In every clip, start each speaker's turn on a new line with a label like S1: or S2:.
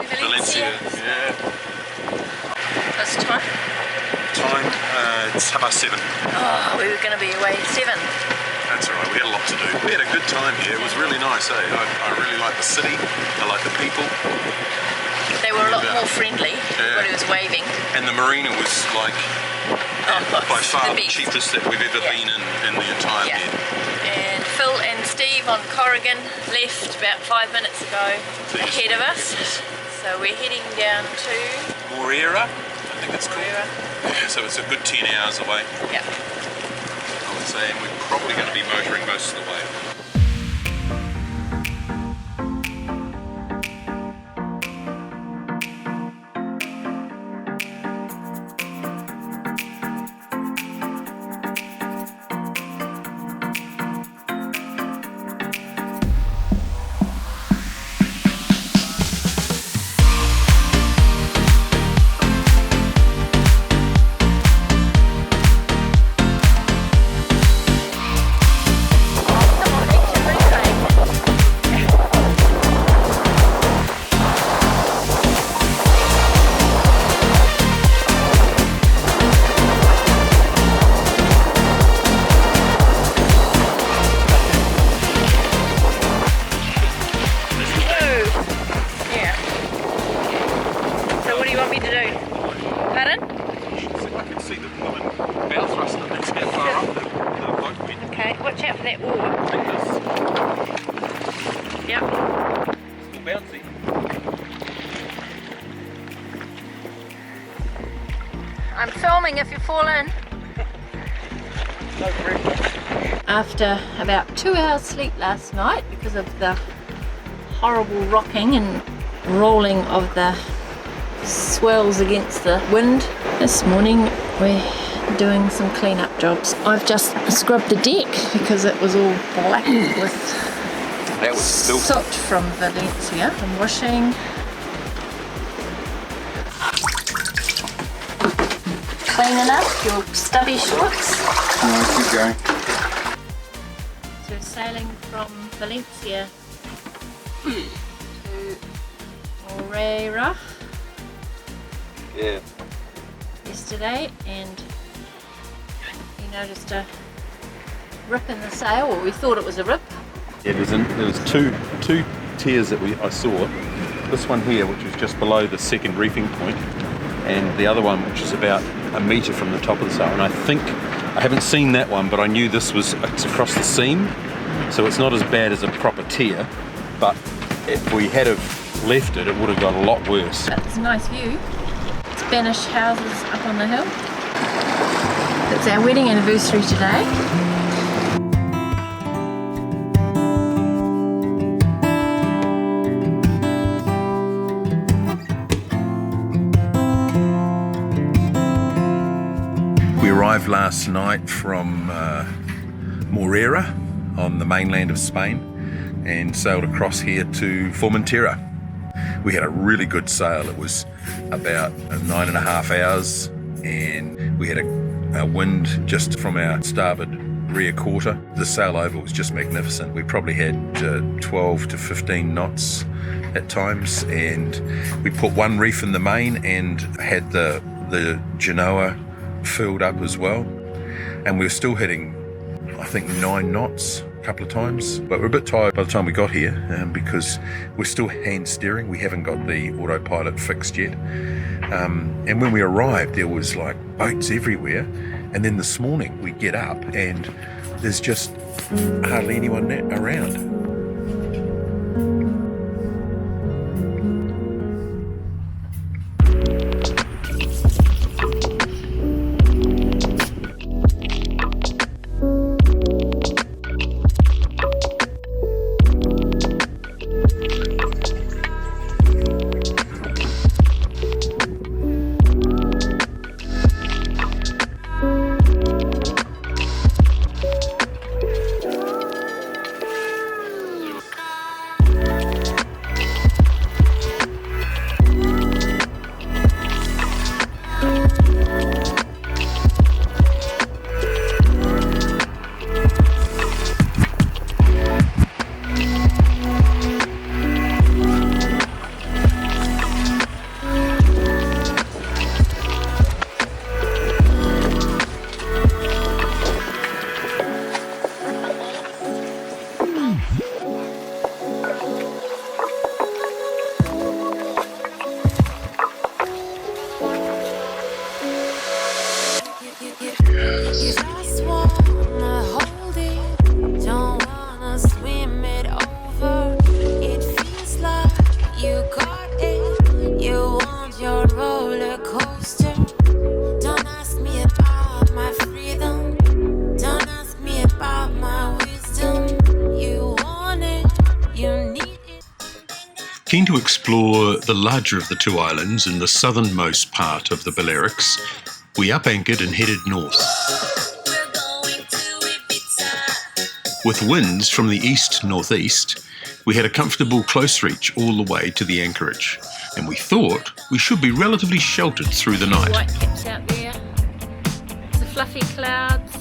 S1: Valencia. Yeah.
S2: What's the time?
S1: Time, it's 7:30.
S2: Oh, we were going to be away at 7.
S1: That's alright, we had a lot to do. We had a good time here, it was really nice, eh? I really like the city, I like the people.
S2: They were a lot more friendly when he was waving.
S1: And the marina was like by far the cheapest that we've ever been in the entire bed.
S2: And Phil and Steve on Corrigan left about 5 minutes ago ahead of us. So we're heading down to
S1: Moreira, I think it's called. Yeah, so it's a good 10 hours away.
S2: Yeah.
S1: I would say, and we're probably going to be motoring most of the way.
S2: I'm filming if you fall in.
S1: No pressure.
S2: After about 2 hours sleep last night because of the horrible rocking and rolling of the swells against the wind, this morning we're doing some clean-up jobs. I've just scrubbed the deck because it was all black with soot from Valencia, from washing. Cleaning up your stubby shorts.
S1: No, keep going.
S2: So sailing from Valencia to Moreira yesterday, and you noticed a rip in the sail, or we thought it was a rip.
S1: Yeah, there was two tears that I saw. This one here, which was just below the second reefing point, and the other one which is about a metre from the top of the sail. And I think, I haven't seen that one, but I knew it's across the seam, so it's not as bad as a proper tear, but if we had have left it, it would have got a lot worse.
S2: But it's a nice view. Spanish houses up on the hill. It's our wedding anniversary today.
S1: We arrived last night from Moreira on the mainland of Spain and sailed across here to Formentera. We had a really good sail. It was about 9.5 hours, and we had a wind just from our starboard rear quarter. The sail over was just magnificent. We probably had 12 to 15 knots at times, and we put one reef in the main and had the Genoa filled up as well, and we were still hitting, I think, 9 knots a couple of times, but we're a bit tired by the time we got here because we're still hand steering. We haven't got the autopilot fixed yet, and when we arrived there was like boats everywhere, and then this morning we get up and there's just hardly anyone around.
S3: keen to explore the larger of the two islands in the southernmost part of the Balearics, we up-anchored and headed north. With winds from the east-northeast, we had a comfortable close reach all the way to the anchorage, and we thought we should be relatively sheltered through the night.
S2: White caps out there, the fluffy clouds.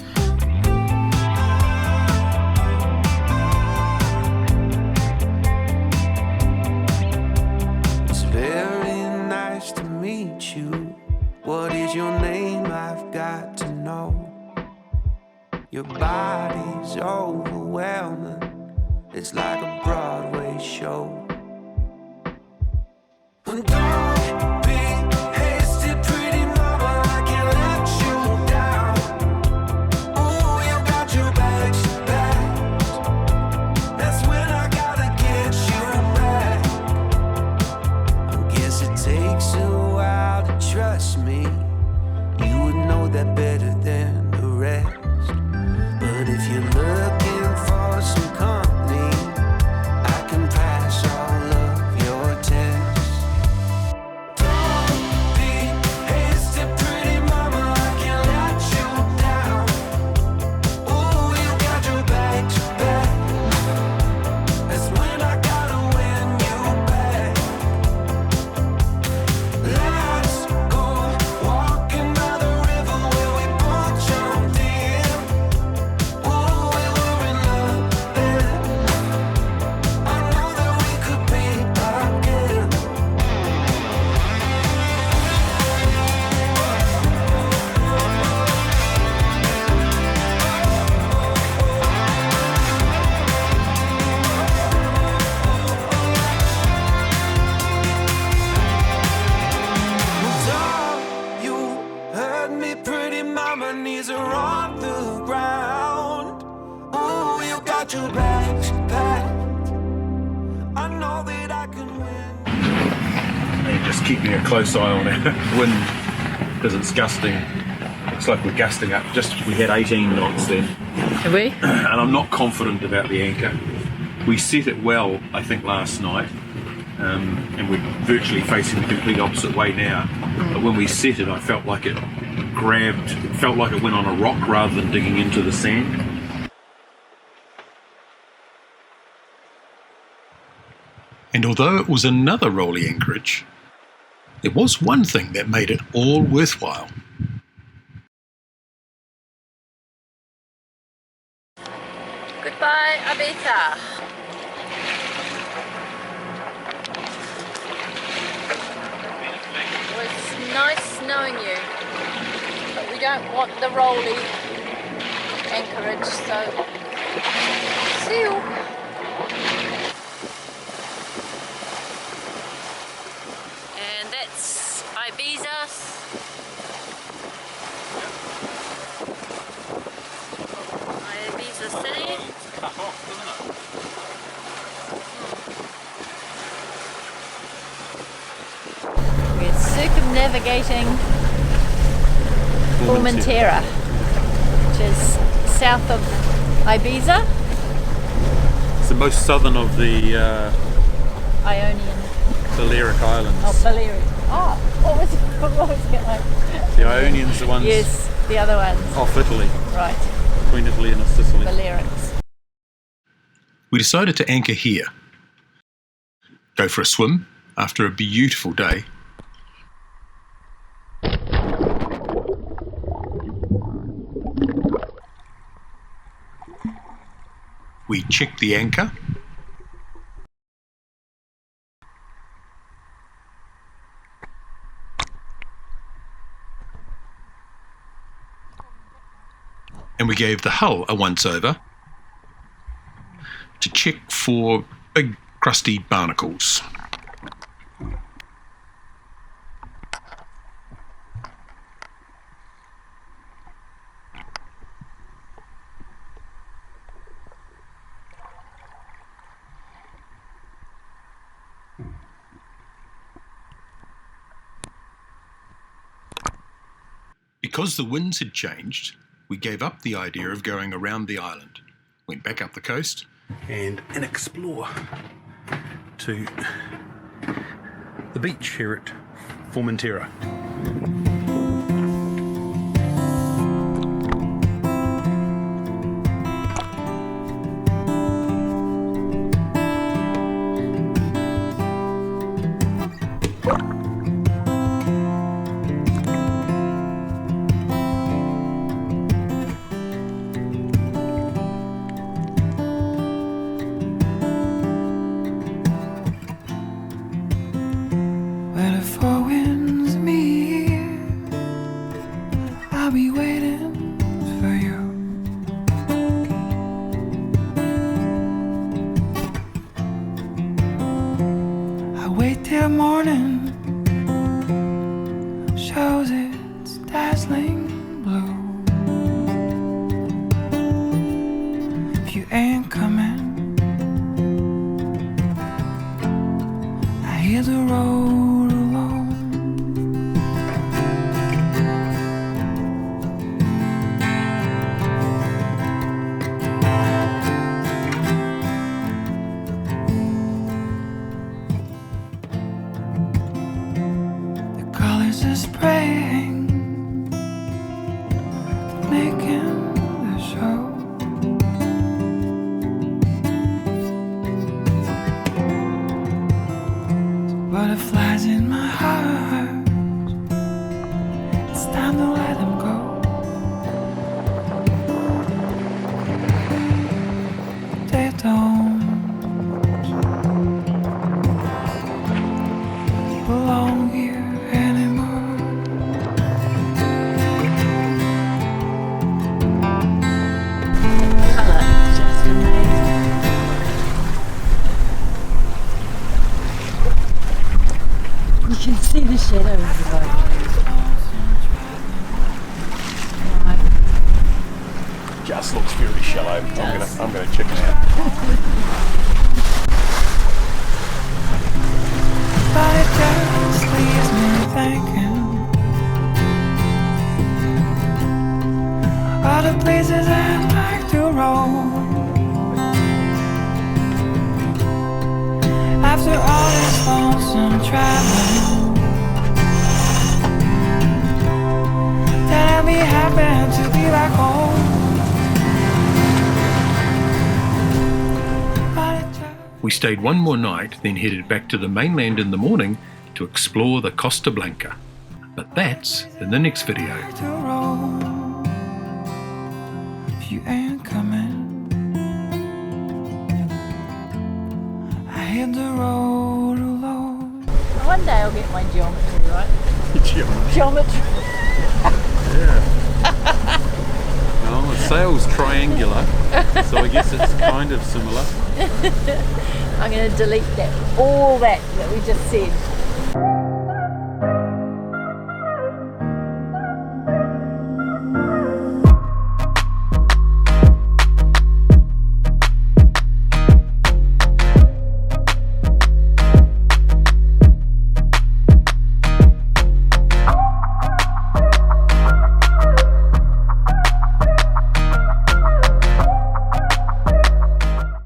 S4: It's very nice to meet you. What is your name? I've got to know. Your body's overwhelming. It's like a Broadway show. And don't be hasty, pretty mama, I can't let you down. Ooh, you got your bags packed. That's when I gotta get you back. I guess it takes a while to trust me. You would know that better than the rest. But if you're looking for some company, I can pass all of your tests. Don't be hasty, pretty mama, I can't let you down. Ooh, you got your bags back. That's when I gotta win you back. Let's go walking by the river where we both jumped in. Ooh, we were in love then. I know that we could be again. You heard me, pretty mama, knees are on the ground. Ooh, you got your bags packed. I know that I can win.
S3: And just keeping a close eye on it. Wind, because it's gusting. Looks like we're gusting up. We had 18 knots then.
S2: Are we?
S3: And I'm not confident about the anchor. We set it well, I think, last night, and we're virtually facing the complete opposite way now. But when we set it, I felt like it felt like it went on a rock rather than digging into the sand. And although it was another rolly anchorage, there was one thing that made it all worthwhile.
S2: Goodbye, Ibiza. It was nice knowing you, but we don't want the rolly anchorage, so see you. And that's Ibiza. Ibiza City. We're circumnavigating Formentera, which is south of Ibiza.
S3: It's the most southern of the
S2: Ionian.
S3: Balearic Islands.
S2: Oh, Balearic. Oh, what was it like?
S3: The Ionians, the ones
S2: Yes, the other ones.
S3: off Italy,
S2: Right,
S3: between Italy and Sicily.
S2: Balearics.
S3: We decided to anchor here, go for a swim after a beautiful day. We checked the anchor. And we gave the hull a once-over to check for big crusty barnacles. Because the winds had changed, we gave up the idea of going around the island, went back up the coast and explore to beach here at Formentera.
S4: Where the four winds meet, I'll be waiting for you. I wait till morning shows its dazzling blue. If you ain't coming, I hear the road alone. The colors are spraying, making the show. Butterflies in my heart, it's time to let them go. They don't belong here anymore.
S2: Colour is just amazing. You can see the shadow of the boat.
S3: Just looks very shallow.
S2: does.
S3: I'm gonna check it out.
S4: But it just leaves me thinking all the places I'd like to roam. After all this lonesome traveling, then I'll be happy to be back home. But it just
S3: We stayed one more night, then headed back to the mainland in the morning to explore the Costa Blanca. But that's in the next video.
S4: to roam. If you ain't coming, I hit the road alone.
S2: One day I'll get my geometry right. Geometry.
S3: Well, the sail's triangular, so I guess it's kind of similar.
S2: I'm going to delete that, all that we just said.